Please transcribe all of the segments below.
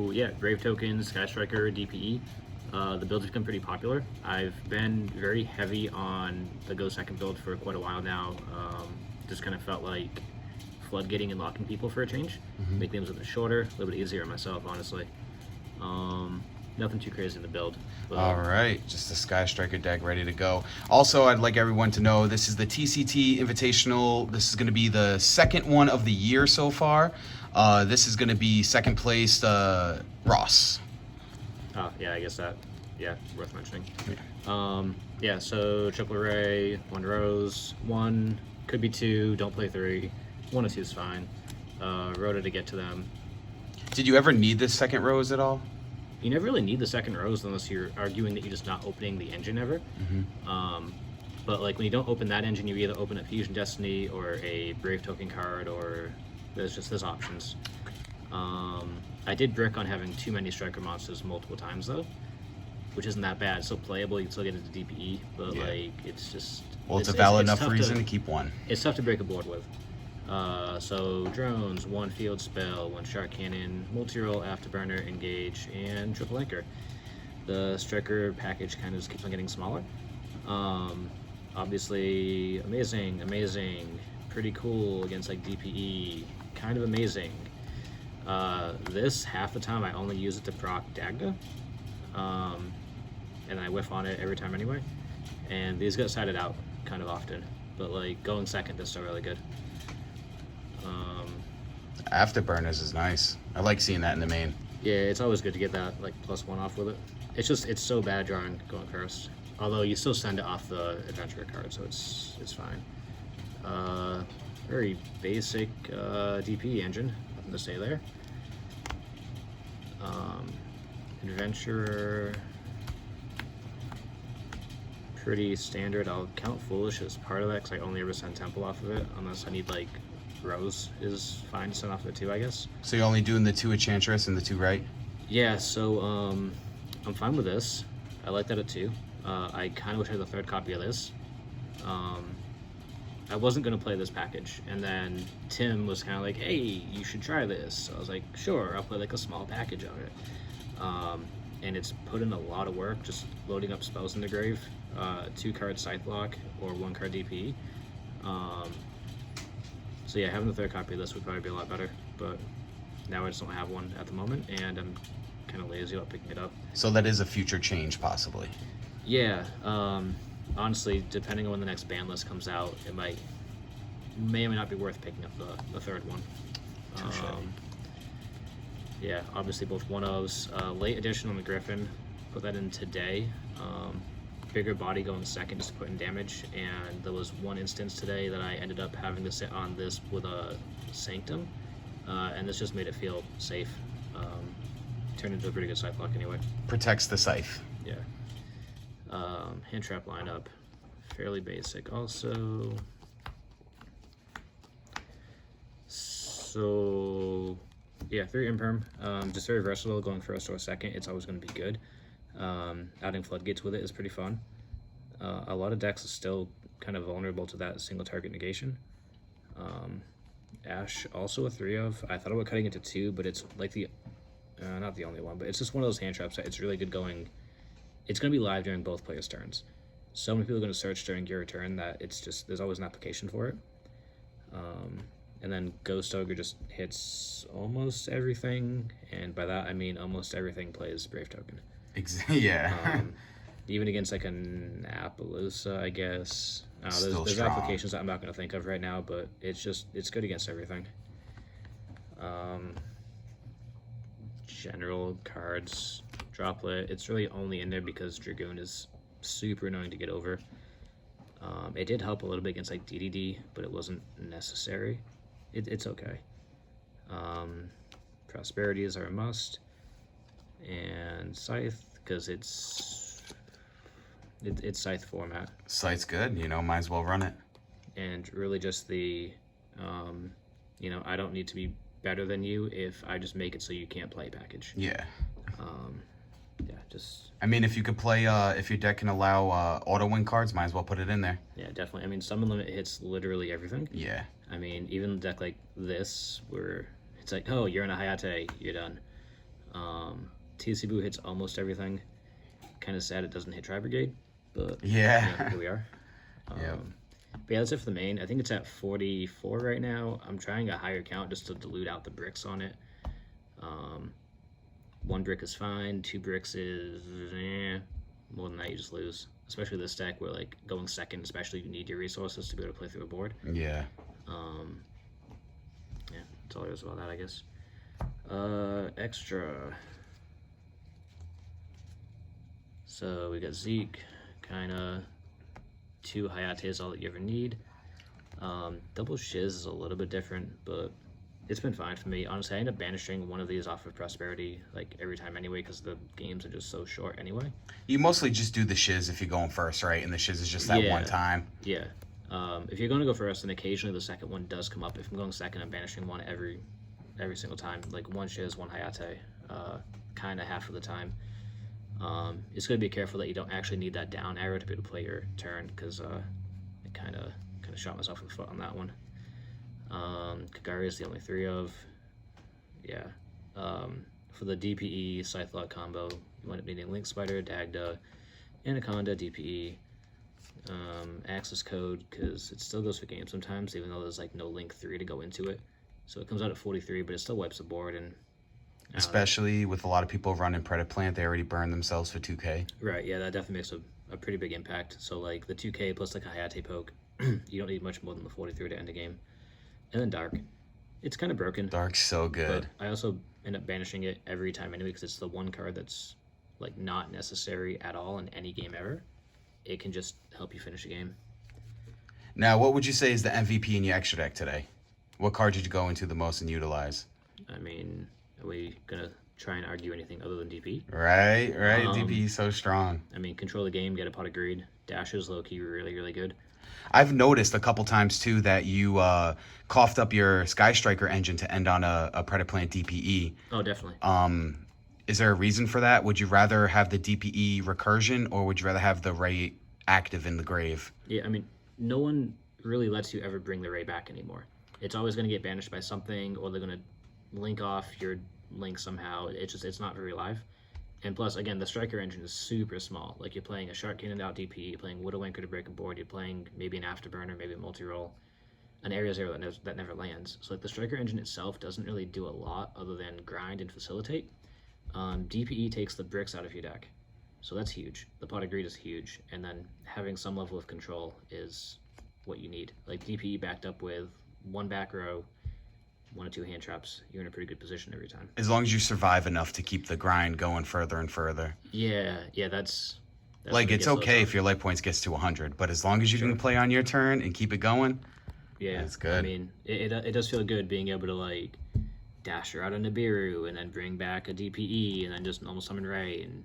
Yeah, Brave Token, Sky Striker, DPE. The builds have become pretty popular. I've been very heavy on the Go Second build for quite a while now. Just kind of felt like floodgating and locking people for a change. Make games a bit shorter, a little bit easier on myself, honestly. Nothing too crazy in the build. All right, just a Sky Striker deck ready to go. Also, I'd like everyone to know this is the TCT Invitational. This is going to be the second one of the year so far. This is going to be second place Ross. Oh, yeah, I guess that, yeah, worth mentioning. Yeah, so triple array, 1 rose, 1, could be 2, don't play 3. 1 or 2 is fine. Rota to get to them. Did you ever need this second rose at all? You never really need the second rose unless you're arguing that you're just not opening the engine ever. But like when you don't open that engine, you either open a Fusion Destiny or a Brave Token card, or there's options. I did brick on having too many striker monsters multiple times though, which isn't that bad. It's still playable, you can still get into DPE, but yeah, like it's just... Well, it's a valid enough reason to keep one. It's tough to break a board with. So drones, 1 field spell, 1 shark cannon, multi-roll, afterburner, engage, and triple anchor. The striker package kind of just keeps on getting smaller. Obviously, amazing, pretty cool against like DPE, kind of amazing. This, half the time I only use it to proc Dagda, and I whiff on it every time anyway. And these get sided out kind of often, but like going second is still really good. Afterburners is nice. I like seeing that in the main. Yeah, it's always good to get that like +1 off with it. It's so bad drawing going first. Although you still send it off the adventure card, so it's fine. Very basic DP engine, nothing to say there. Adventurer, pretty standard. I'll count Foolish as part of that because I only ever send Temple off of it, unless I need like Rose is fine to send off of it too, I guess. So you're only doing the 2 Enchantress and the 2 right? Yeah, so I'm fine with this. I like that at 2. I kind of wish I had the 3rd copy of this. I wasn't going to play this package, and then Tim was kind of like, hey, you should try this. So I was like, sure, I'll play like a small package of it. And it's put in a lot of work just loading up spells in the grave. 2 card Scythe Lock or 1 card DP. So yeah, having the 3rd copy of this would probably be a lot better, but now I just don't have one at the moment, and I'm kind of lazy about picking it up. So that is a future change, possibly. Yeah, honestly, depending on when the next ban list comes out, it may or may not be worth picking up the 3rd one. Yeah, obviously both 1-ofs. Late edition on the Griffin, put that in today. Bigger body going second just to put in damage, and there was one instance today that I ended up having to sit on this with a Sanctum, and this just made it feel safe. Turned into a pretty good Scythe Lock anyway. Protects the Scythe. Yeah. Hand trap lineup, fairly basic also. So yeah, 3 Imperm, just very versatile, going first or second, it's always going to be good. Adding Floodgates with it is pretty fun. A lot of decks are still kind of vulnerable to that single target negation. Ash, also a 3 of. I thought about cutting it to 2, but it's like the, not the only one, but it's just one of those hand traps that it's really good going. It's going to be live during both players' turns. So many people are going to search during your turn that it's just, there's always an application for it. And then Ghost Ogre just hits almost everything, and by that I mean almost everything plays Brave Token. Yeah. Even against like an Appaloosa, I guess. There's applications that I'm not going to think of right now, but it's good against everything. General cards, Droplet, it's really only in there because Dragoon is super annoying to get over. It did help a little bit against like DDD, but it wasn't necessary. It's okay. Prosperities are a must. And Scythe, because it's Scythe format. Scythe's good, might as well run it. And really just the, I don't need to be better than you if I just make it so you can't play package. Yeah. Yeah, just... I mean, if you could play, if your deck can allow auto-win cards, might as well put it in there. Yeah, definitely. I mean, Summon Limit hits literally everything. Yeah. I mean, even a deck like this, where it's like, oh, you're in a Hayate, you're done. TC hits almost everything. Kind of sad it doesn't hit Tri Brigade, but Yeah. here we are. Yep. But yeah, that's it for the main. I think it's at 44 right now. I'm trying a higher count just to dilute out the bricks on it. 1 brick is fine. 2 bricks is more than that you just lose. Especially this deck where like going second, especially you need your resources to be able to play through a board. Yeah. Yeah, that's all there is about that, I guess. Extra. So we got Zeke, kind of 2 Hayate is all that you ever need. Double Shiz is a little bit different, but it's been fine for me. Honestly, I end up banishing one of these off of Prosperity like every time anyway because the games are just so short anyway. You mostly just do the shiz if you're going first, right? And the shiz is just that one time. Yeah. If you're going to go first, then occasionally the second one does come up. If I'm going second, I'm banishing one every single time. Like 1 Shiz, 1 Hayate, kind of half of the time. It's going to be careful that you don't actually need that down arrow to be able to play your turn, because I kind of shot myself in the foot on that one. Kagari is the only 3 of. Yeah. For the DPE Scythe-Lock combo, you end up needing Link Spider, Dagda, Anaconda, DPE, Access Code, because it still goes for game sometimes, even though there's like no Link 3 to go into it. So it comes out at 43, but it still wipes the board, and especially with a lot of people running Predaplant, they already burned themselves for 2K. Right, yeah, that definitely makes a pretty big impact. So like the 2K plus like a Hayate poke, you don't need much more than the 43 to end a game. And then Dark. It's kind of broken. Dark's so good. But I also end up banishing it every time anyway, because it's the one card that's like not necessary at all in any game ever. It can just help you finish a game. Now, what would you say is the MVP in your extra deck today? What card did you go into the most and utilize? I mean, are we gonna try and argue anything other than DP? Right. DP is so strong. I mean, control the game, get a pot of greed. Dash is low-key really, really good. I've noticed a couple times too that you coughed up your Sky Striker engine to end on a Predaplant DPE. Oh, definitely. Is there a reason for that? Would you rather have the DPE recursion, or would you rather have the Ray active in the grave? Yeah, I mean, no one really lets you ever bring the Ray back anymore. It's always going to get banished by something, or they're going to link off your link somehow. It's not very live. And plus, again, the Striker engine is super small. Like, you're playing a Shark Cannon out DP, you're playing Widow Anchor to break a board, you're playing maybe an Afterburner, maybe a multi-roll, an Area Zero that never lands. So like the Striker engine itself doesn't really do a lot other than grind and facilitate. DPE takes the bricks out of your deck. So that's huge. The pot of greed is huge. And then having some level of control is what you need. Like DPE backed up with 1 back row, 1 or 2 hand traps, you're in a pretty good position every time. As long as you survive enough to keep the grind going further and further. Yeah, that's like, it's okay if your life points gets to 100, but as long as you can play on your turn and keep it going, yeah, it's good. I mean, it does feel good being able to like dash her out of Nibiru and then bring back a DPE and then just normal summon Ray and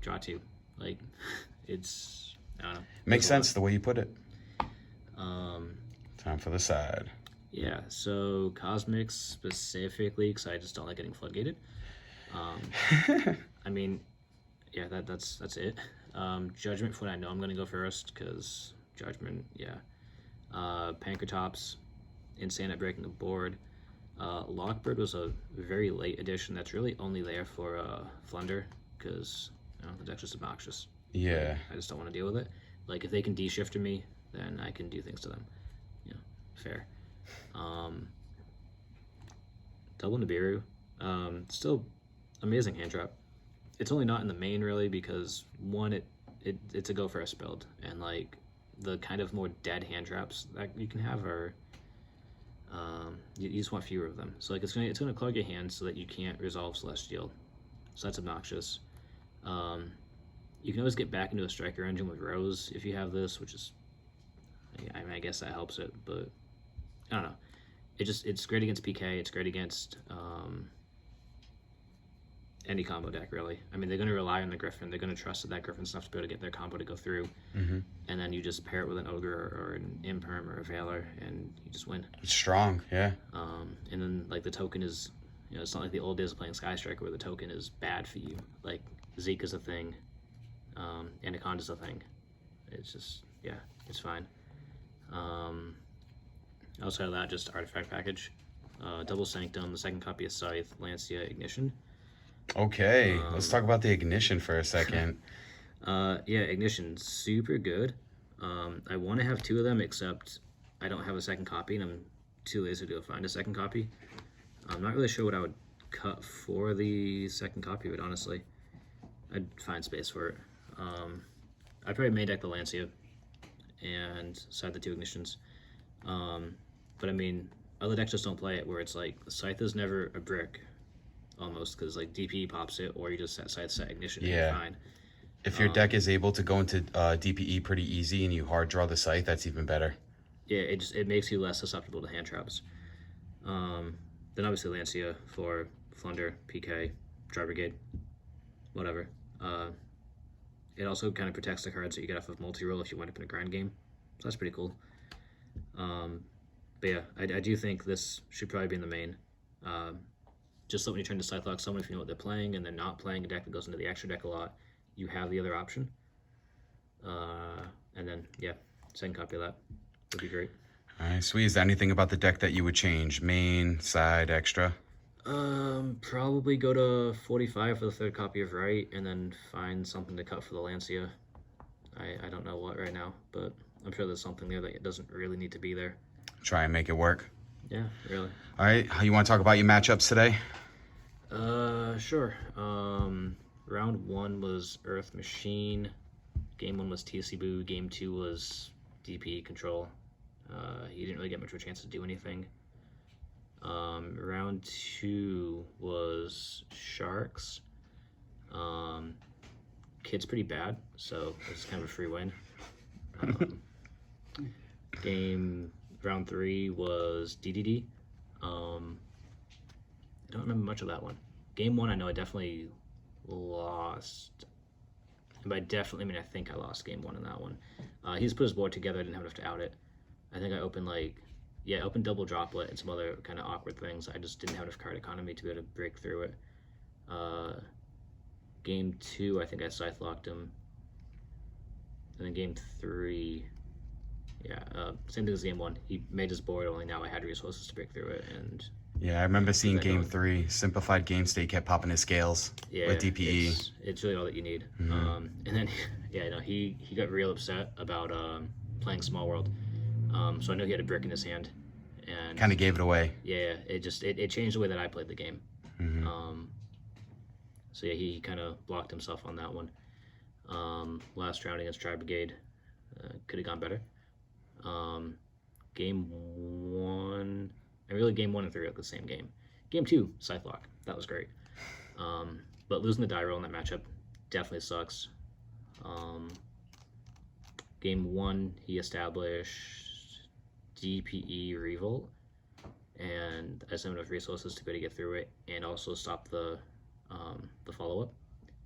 draw 2. Like, it's, I don't know. Makes sense the way you put it. Time for the side. Yeah, so Cosmics specifically, because I just don't like getting floodgated. I mean, yeah, that's it. Judgment Foot, I know I'm going to go first, because Judgment, yeah. Pankratops, insane at breaking the board. Lockbird was a very late addition that's really only there for Flunder, because the deck's just obnoxious. Yeah. I just don't want to deal with it. Like, if they can de-shifter me, then I can do things to them. Fair. Double Nibiru. Still amazing hand trap. It's only not in the main really because one, it's a go first build, and like the kind of more dead hand traps that you can have are you just want fewer of them. So like it's gonna clog your hands so that you can't resolve Celestial. So that's obnoxious. You can always get back into a Striker engine with Rose if you have this, which is, I mean, I guess that helps it, but I don't know. It's great against PK. It's great against any combo deck, really. I mean, they're going to rely on the Griffin. They're going to trust that Griffin's enough to be able to get their combo to go through. Mm-hmm. And then you just pair it with an Ogre or an Imperm or a Valor, and you just win. It's strong, yeah. And then, like, the token is, it's not like the old days of playing Sky Striker where the token is bad for you. Like, Zeke is a thing. Anaconda's a thing. It's just, yeah, it's fine. Outside of that, just artifact package. Double Sanctum, the second copy of Scythe, Lancia, Ignition. Okay, let's talk about the ignition for a second. Yeah, Ignition, super good. I want to have two of them, except I don't have a second copy, and I'm too lazy to find a second copy. I'm not really sure what I would cut for the second copy of it, honestly. I'd find space for it. I'd probably main deck the Lancia and side the two Ignitions. But I mean, other decks just don't play it, where it's like the Scythe is never a brick, almost, because like DP pops it, or you just set Ignition and you're fine. If your deck is able to go into DPE pretty easy and you hard draw the Scythe, that's even better. Yeah, it makes you less susceptible to hand traps. Then obviously Lancia for Flunder, PK, Dry Brigade, whatever. It also kind of protects the cards that you get off of multi-roll if you wind up in a grind game. So that's pretty cool. But yeah, I do think this should probably be in the main. Just so when you turn to Scythe lock someone, if you know what they're playing and they're not playing a deck that goes into the extra deck a lot, you have the other option. And then, yeah, second copy of that would be great. All right, sweet. Is there anything about the deck that you would change? Main, side, extra? Probably go to 45 for the third copy of Right, and then find something to cut for the Lancia. I don't know what right now, but I'm sure there's something there that it doesn't really need to be there. Try and make it work. Yeah, really. All right, you want to talk about your matchups today? Sure. Round 1 was Earth Machine. Game 1 was TC Boo. Game 2 was DP Control. He didn't really get much of a chance to do anything. Round 2 was Sharks. Kid's pretty bad, so it's kind of a free win. Round 3 was DDD. I don't remember much of that one. Game 1, I know I definitely lost. And by definitely, I mean I think I lost game 1 in that one. He just put his board together. I didn't have enough to out it. I think I opened opened double droplet and some other kind of awkward things. I just didn't have enough card economy to be able to break through it. Game 2, I think I Scythe locked him. And then game 3, same thing as game 1. He made his board, only now I had resources to break through it. And yeah, I remember seeing game 3. Simplified game state kept popping his scales with DPE. It's really all that you need. And then, he got real upset about playing Small World. So I know he had a brick in his hand. And kind of gave it away. Yeah, it changed the way that I played the game. So yeah, he kind of blocked himself on that one. Last round against Tri Brigade, could have gone better. Game 1, and really game 1 and 3 are the same game. Game 2, Scythe lock, that was great. But losing the die roll in that matchup definitely sucks. Game 1, he established DPE Revolt, and I just have enough resources to be able to get through it and also stop the follow-up.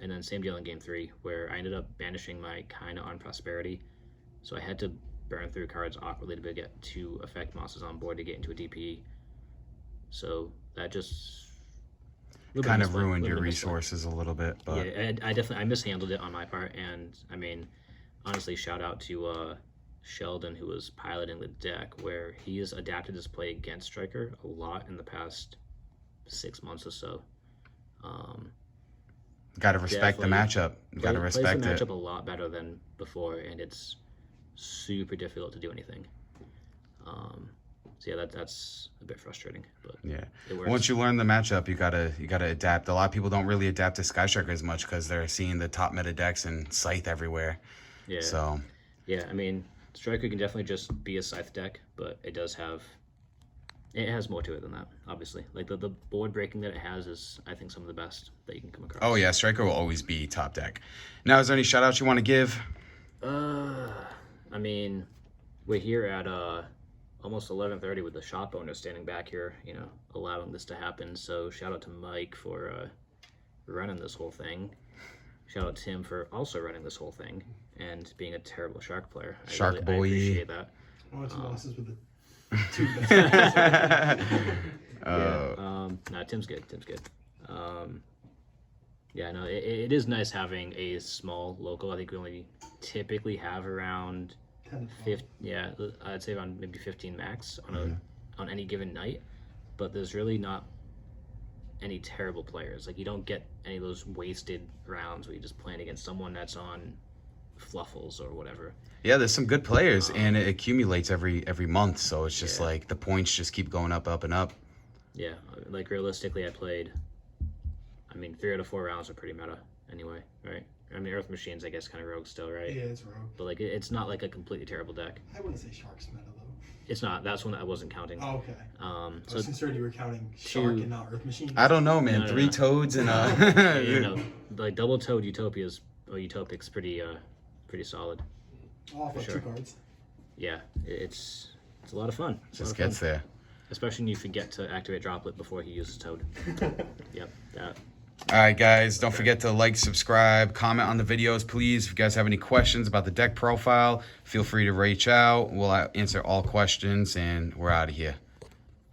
And then same deal in game 3, where I ended up banishing my kind of on Prosperity, so I had to burn through cards awkwardly to be able to get 2 effect monsters on board to get into a DPE. So that just kind of ruined your resources a little bit. But yeah, I mishandled it on my part, and I mean, honestly, shout out to Sheldon, who was piloting the deck, where he has adapted his play against Striker a lot in the past 6 months or so. Got to respect the matchup. Got to respect the matchup a lot better than before, and it's super difficult to do anything. So yeah, that's a bit frustrating, but yeah, it works. Once you learn the matchup, you gotta adapt. A lot of people don't really adapt to Sky Striker as much because they're seeing the top meta decks and Scythe everywhere. Yeah. So. Yeah, I mean, Striker can definitely just be a Scythe deck, but it has more to it than that, obviously. Like the board breaking that it has is, I think, some of the best that you can come across. Oh yeah, Striker will always be top deck. Now, is there any shout outs you want to give? I mean, we're here at almost 11:30 with the shop owner standing back here, allowing this to happen. So shout out to Mike for running this whole thing. Shout out to Tim for also running this whole thing and being a terrible Shark player. I appreciate that. I want 2 losses with the 2 best. No, Tim's good. Yeah, no, it is nice having a small local. I think we only typically have around 50, I'd say around maybe 15 max on any given night. But there's really not any terrible players. Like, you don't get any of those wasted rounds where you're just playing against someone that's on fluffles or whatever. Yeah, there's some good players, and it accumulates every month. So it's just Yeah. like the points just keep going up, up, and up. Yeah, like realistically, I played. I mean, 3 out of 4 rounds are pretty meta anyway, right? I mean, Earth Machines, I guess, kind of rogue still, right? Yeah, it's rogue. But like, it's not like a completely terrible deck. I wouldn't say Shark's meta though. It's not. That's one that I wasn't counting. Oh, okay. I So was concerned you were counting Shark and not Earth Machine. I don't know, man. No, no, 3 no. toads and you know, like double toed Utopia's or Utopic's pretty solid. Off like sure. 2 cards. Yeah, it's a lot of fun. It's a lot just of fun. gets there. Especially when you forget to activate Droplet before he uses Toad. Yep, that. All right, guys, don't forget to like, subscribe, comment on the videos, please. If you guys have any questions about the deck profile, feel free to reach out. We'll answer all questions, and we're out of here.